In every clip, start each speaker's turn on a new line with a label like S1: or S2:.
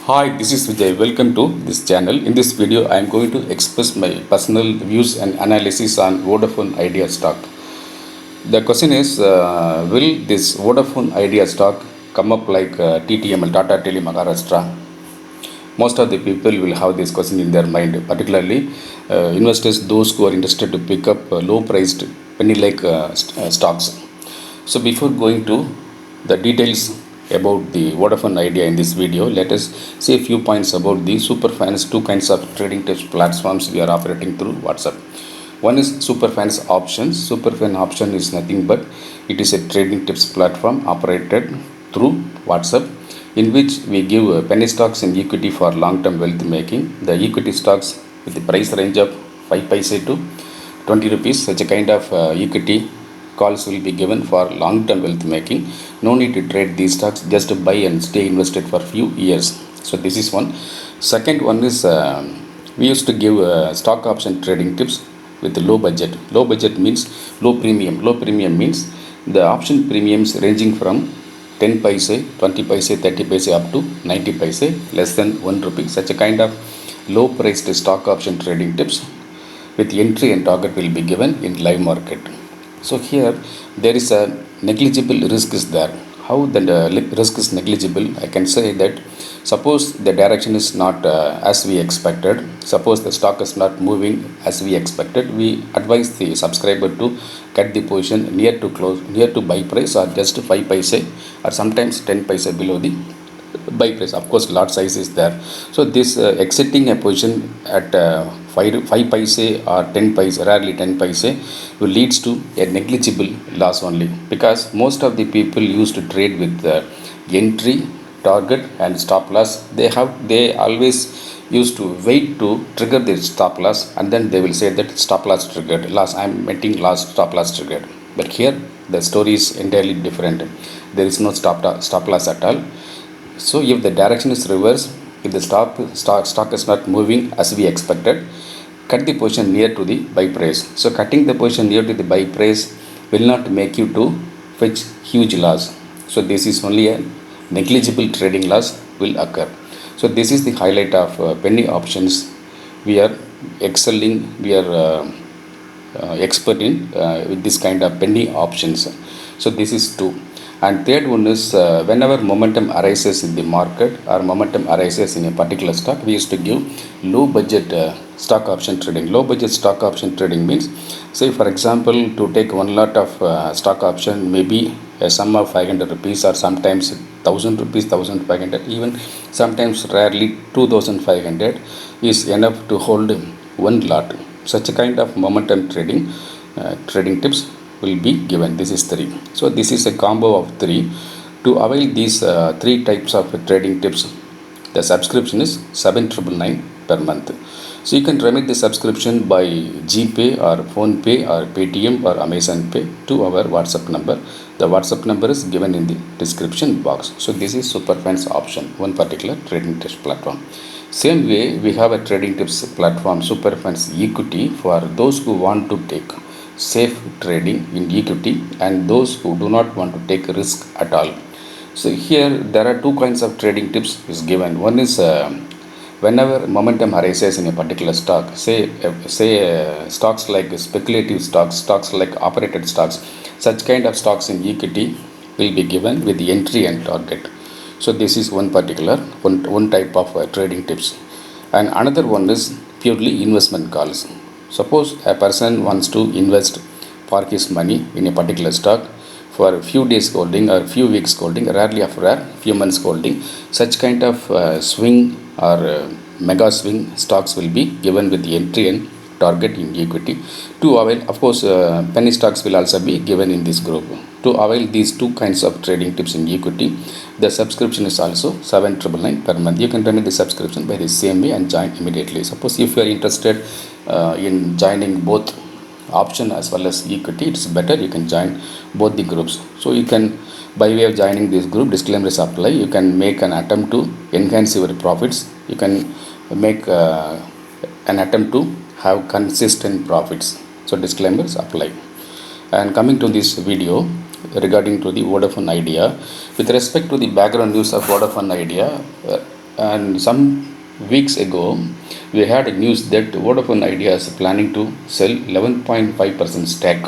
S1: Hi, this is Vijay. Welcome to this channel. In this video, I am going to express my personal views and analysis on Vodafone Idea stock. The question is, will this Vodafone Idea stock come up like TTML, Tata Tele Maharashtra? Most of the people will have this question in their mind, particularly investors, those who are interested to pick up low-priced penny-like stocks. So before going to the details about the Vodafone Idea in this video, let us say a few points about the Superfinance, two kinds of trading tips platforms we are operating through WhatsApp. One is Superfinance Options. Superfinance Option is nothing but it is a trading tips platform operated through WhatsApp, in which we give penny stocks and equity for long-term wealth making. The equity stocks with the price range of 5 paise to 20 rupees, such a kind of equity calls will be given for long-term wealth making. No need to trade these stocks, just buy and stay invested for few years. So this is one. Second one is we used to give stock option trading tips with low budget. Low budget means low premium. Low premium means the option premiums ranging from 10 paise, 20 paise, 30 paise up to 90 paise, less than 1 rupee. Such a kind of low priced stock option trading tips with entry and target will be given in live market. So here there is a negligible risk is there. How the risk is negligible? I can say that suppose the direction is not as we expected, suppose the stock is not moving as we expected, we advise the subscriber to cut the position near to close, near to buy price, or just 5 paise or sometimes 10 paise below the buy price. Of course lot size is there, so this exiting a position at 5 paise or 10 paise, rarely 10 paise, will leads to a negligible loss only, because most of the people used to trade with entry, target and stop loss. They always used to wait to trigger their stop loss, and then they will say that stop loss triggered, loss, I am meeting loss, stop loss triggered. But here the story is entirely different. There is no stop loss at all. So if the direction is reversed, if the stock is not moving as we expected, cut the position near to the buy price. So cutting the position near to the buy price will not make you to fetch huge loss. So this is only a negligible trading loss will occur. So this is the highlight of penny options. We are excelling, we are expert in with this kind of penny options. So this is two. And third one is whenever momentum arises in the market or momentum arises in a particular stock, we used to give low budget stock option trading. Low budget stock option trading means, say for example, to take one lot of stock option, maybe a sum of 500 rupees or sometimes 1000 rupees, 1500, even sometimes rarely 2500 is enough to hold one lot. Such a kind of momentum trading tips will be given. This is 3. So this is a combo of 3. To avail these 3 types of trading tips, the subscription is 7,999 per month. So you can remit the subscription by GPay or PhonePe or Paytm or Amazon Pay to our WhatsApp number. The WhatsApp number is given in the description box. So this is Superfinance option, one particular trading tips platform. Same way, we have a trading tips platform, Superfinance Equity, for those who want to take safe trading in equity and those who do not want to take risk at all. So here there are two kinds of trading tips is given. One is whenever momentum arises in a particular stock, say stocks like speculative stocks like operated stocks, such kind of stocks in equity will be given with the entry and target. So this is one particular one type of trading tips. And another one is purely investment calls. Suppose a person wants to invest, park his money in a particular stock for a few days holding or few weeks holding, rarely after a few months holding. Such kind of swing or mega swing stocks will be given with the entry and target in equity. To avail, of course, penny stocks will also be given in this group. To avail these two kinds of trading tips in equity, the subscription is also 7,999 per month. You can remit the subscription by the same way and join immediately. Suppose if you are interested in joining both option as well as equity, it's better you can join both the groups. So you can, by way of joining this group, disclaimers apply. You can make an attempt to enhance your profits. You can make an attempt to have consistent profits. So disclaimers apply. And coming to this video regarding to the Vodafone Idea, with respect to the background news of Vodafone Idea, and some weeks ago, we had news that Vodafone Idea is planning to sell 11.5% stake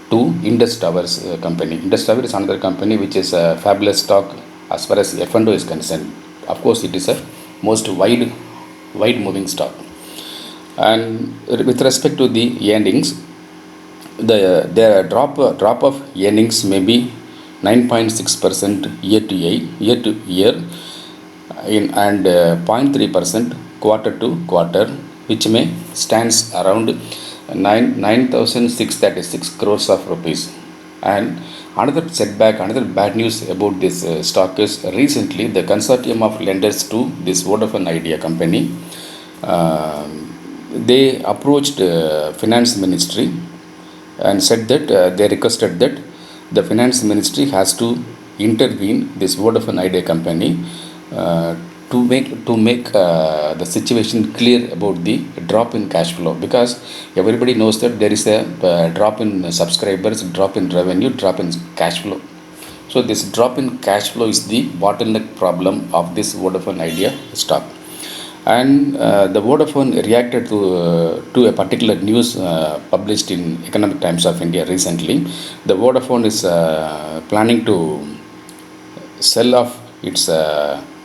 S1: to Indus Towers company. Indus Tower is another company which is a fabulous stock as far as F&O is concerned. Of course, it is a most wide moving stock. And with respect to the earnings, the drop of earnings may be 9.6% year to year, and 0.3% quarter to quarter, which may stands around 9,636 crores of rupees. And another setback, another bad news about this stock is recently the consortium of lenders to this Vodafone Idea company, uh, they approached finance ministry and said that they requested that the finance ministry has to intervene this Vodafone Idea company, uh, to make the situation clear about the drop in cash flow, because everybody knows that there is a drop in subscribers, drop in revenue, drop in cash flow. So this drop in cash flow is the bottleneck problem of this Vodafone Idea stock. And the Vodafone reacted to a particular news published in Economic Times of India recently. The Vodafone is planning to sell off its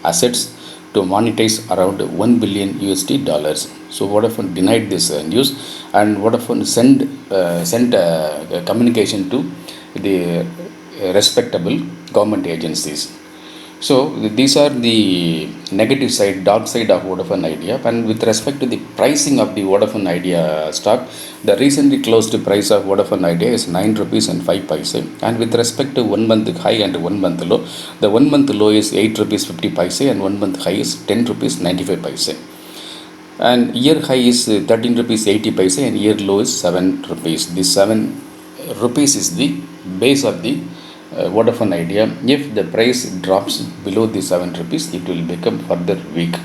S1: assets to monetize around 1 billion USD dollars. So Vodafone denied this news, and Vodafone sent a communication to the respectable government agencies. So these are the negative side, dark side of Vodafone Idea. And with respect to the pricing of the Vodafone Idea stock, the recently closed price of Vodafone Idea is 9 rupees and 5 paise. And with respect to 1 month high and 1 month low, the 1 month low is 8 rupees 50 paise and 1 month high is 10 rupees 95 paise. And year high is 13 rupees 80 paise and year low is 7 rupees. This 7 rupees is the base of the Vodafone Idea. If the price drops below the 7 rupees, it will become further weak.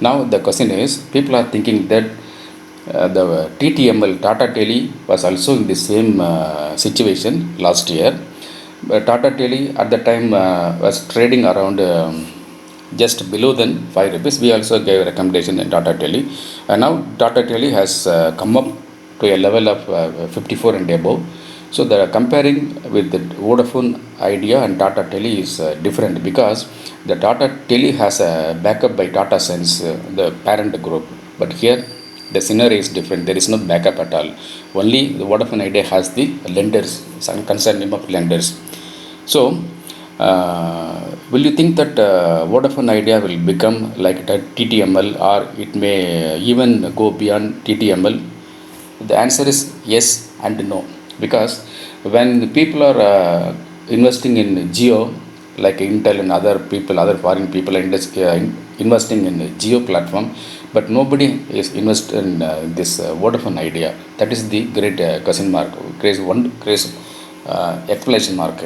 S1: Now the question is, people are thinking that the TTML, Tata Tele, was also in the same situation last year. But Tata Tele at the time was trading around just below than 5 rupees. We also gave a recommendation in Tata Tele. And now Tata Tele has come up to a level of 54 and above. So the comparing with the Vodafone Idea and Tata Tele is different, because the Tata Tele has a backup by Tata Sons, the parent group. But here the scenario is different. There is no backup at all. Only the Vodafone Idea has the lenders, some consortium of lenders. So will you think that Vodafone Idea will become like TTML, or it may even go beyond TTML? The answer is yes and no, because when people are investing in Geo, like Intel and other people, other foreign people are investing in Geo platform, but nobody is invested in this Vodafone Idea. That is the great question mark, crazy explanation mark.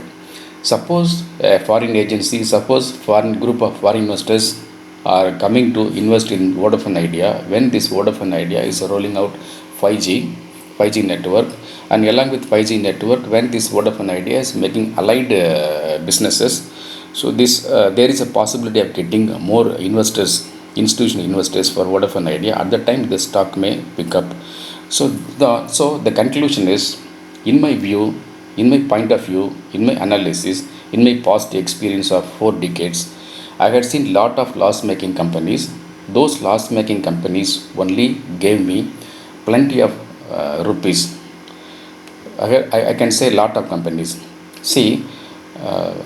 S1: Suppose a foreign agency, suppose foreign group of foreign investors are coming to invest in Vodafone Idea when this Vodafone Idea is rolling out 5G network, and along with 5G network, when this Vodafone Idea is making allied businesses. So this there is a possibility of getting more investors, institutional investors for Vodafone Idea. At the time, the stock may pick up. So the conclusion is, in my view, in my point of view, in my analysis, in my past experience of 4 decades, I had seen lot of loss-making companies. Those loss-making companies only gave me plenty of rupees. I can say lot of companies. See,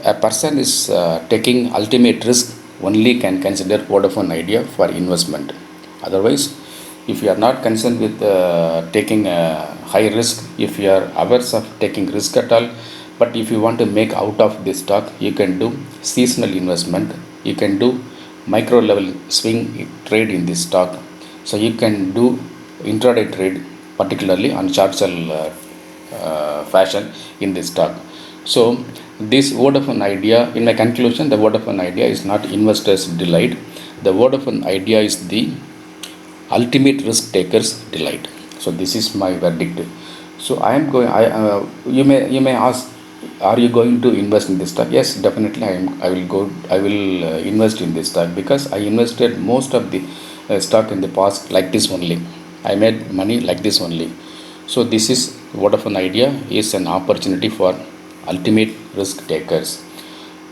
S1: a person is taking ultimate risk only can consider Vodafone Idea for investment. Otherwise, if you are not concerned with taking a high risk, if you are averse of taking risk at all, but if you want to make out of this stock, you can do seasonal investment. You can do micro level swing trade in this stock. So you can do intraday trade, particularly on short sell fashion in this stock. So this Vodafone Idea, in my conclusion, the Vodafone Idea is not investors' delight. The Vodafone Idea is the ultimate risk takers' delight. So this is my verdict. So I am going. You may ask, Are you going to invest in this stock? Yes, definitely. I will go. I will invest in this stock because I invested most of the stock in the past like this only. I made money like this only. So this is Vodafone Idea is an opportunity for ultimate risk takers.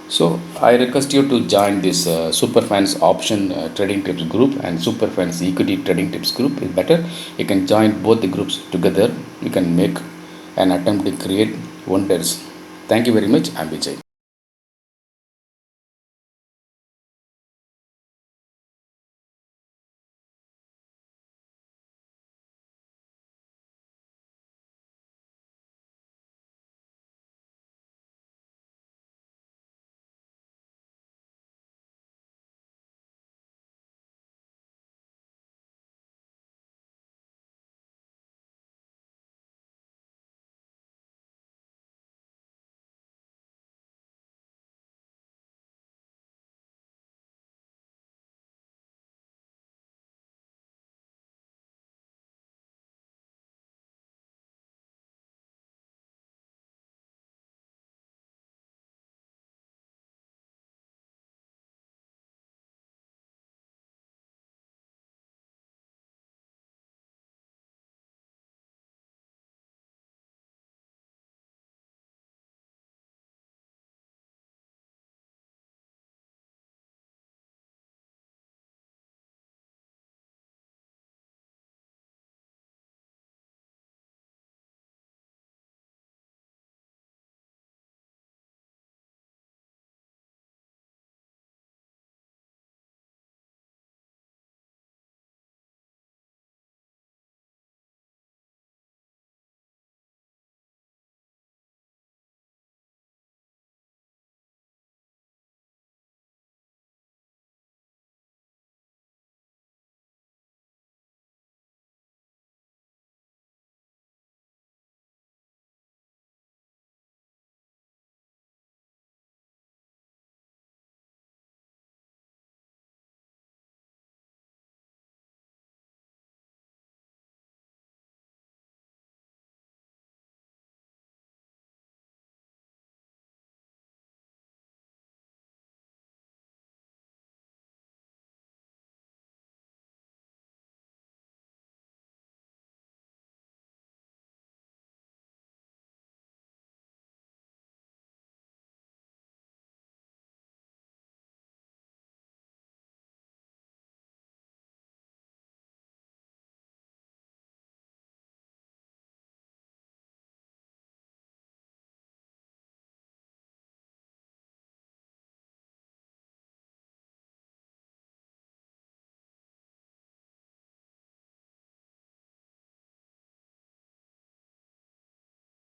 S1: So I request you to join this Superfans option trading tips group and Superfans equity trading tips group. Is better. You can join both the groups together. You can make an attempt to create wonders. Thank you very much. I'm Vijay.